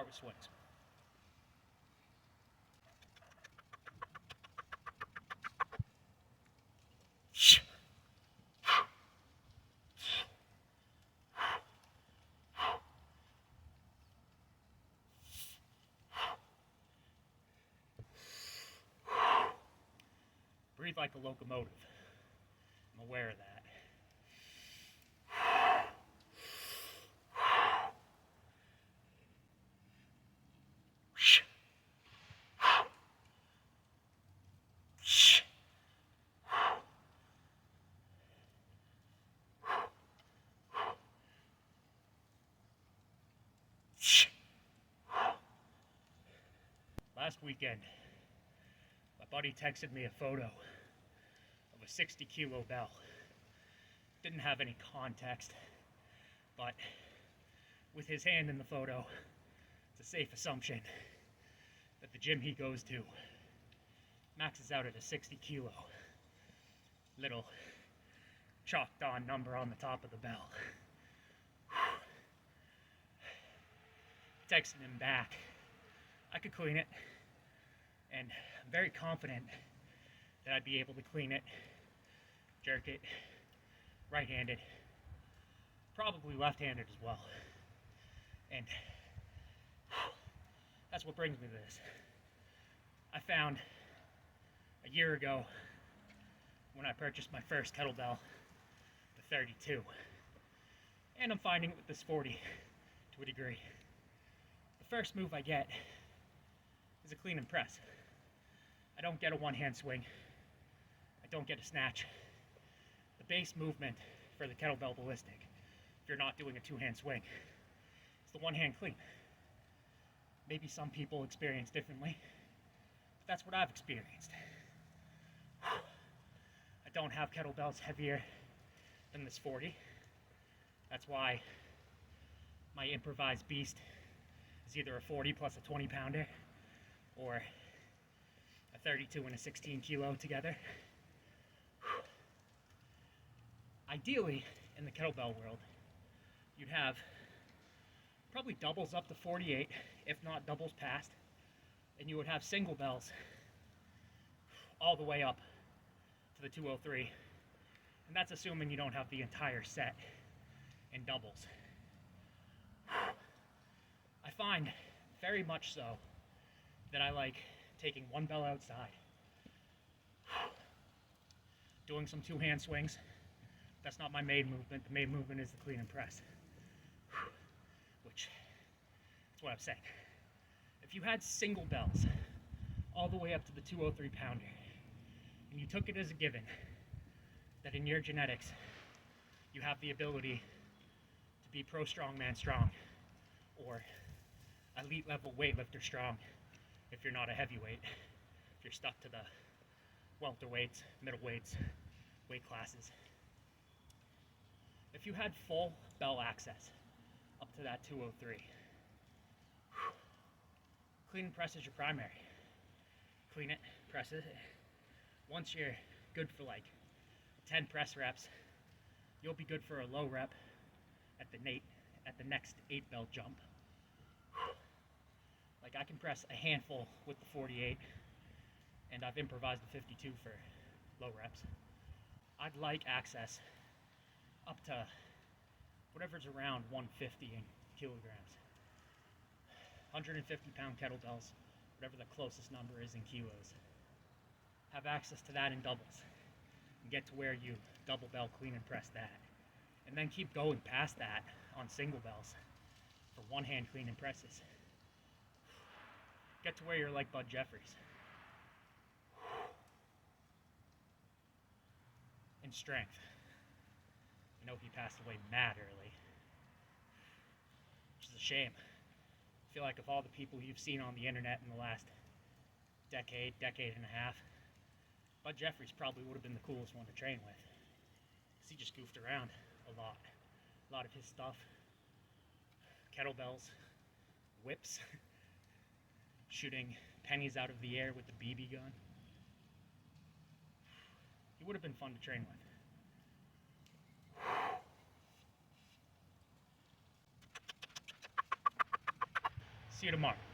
start with swings. Breathe like a locomotive. I'm aware of that. Last weekend, my buddy texted me a photo of a 60-kilo bell. Didn't have any context, but with his hand in the photo, it's a safe assumption that the gym he goes to maxes out at a 60 kilo. Little chalked on number on the top of the bell. Texted him back. I could clean it, and I'm very confident that I'd be able to clean it, jerk it, right-handed, probably left-handed as well. And that's what brings me to this. I found a year ago when I purchased my first kettlebell, the 32, and I'm finding it with this 40 to a degree. The first move I get is a clean and press. I don't get a one-hand swing. I don't get a snatch. The base movement for the kettlebell ballistic, if you're not doing a two-hand swing, is the one-hand clean. Maybe some people experience differently, but that's what I've experienced. I don't have kettlebells heavier than this 40. That's why my improvised beast is either a 40 plus a 20 pounder or a 32 and a 16 kilo together. Ideally, in the kettlebell world, you'd have probably doubles up to 48, if not doubles past, and you would have single bells all the way up to the 203, and that's assuming you don't have the entire set in doubles. I find very much so that I like taking one bell outside, doing some two-hand swings. That's not my main movement. The main movement is the clean and press, which is what I'm saying. If you had single bells all the way up to the 203 pounder, and you took it as a given that in your genetics you have the ability to be pro strongman strong or elite level weightlifter strong if you're not a heavyweight, if you're stuck to the welterweights, middleweights, weight classes. If you had full bell access up to that 203, clean and press is your primary. Clean it, press it. Once you're good for like 10 press reps, you'll be good for a low rep at the next 8 bell jump. Like I can press a handful with the 48, and I've improvised the 52 for low reps. I'd like access up to whatever's around 150 in kilograms. 150 pound kettlebells, whatever the closest number is in kilos. Have access to that in doubles and get to where you double bell clean and press that. And then keep going past that on single bells for one hand clean and presses. Get to where you're like Bud Jeffries. In strength. I know he passed away mad early, which is a shame. I feel like of all the people you've seen on the internet in the last decade and a half, Bud Jeffries probably would have been the coolest one to train with. Because he just goofed around a lot. A lot of his stuff. Kettlebells, whips, shooting pennies out of the air with the BB gun. He would have been fun to train with. See you tomorrow.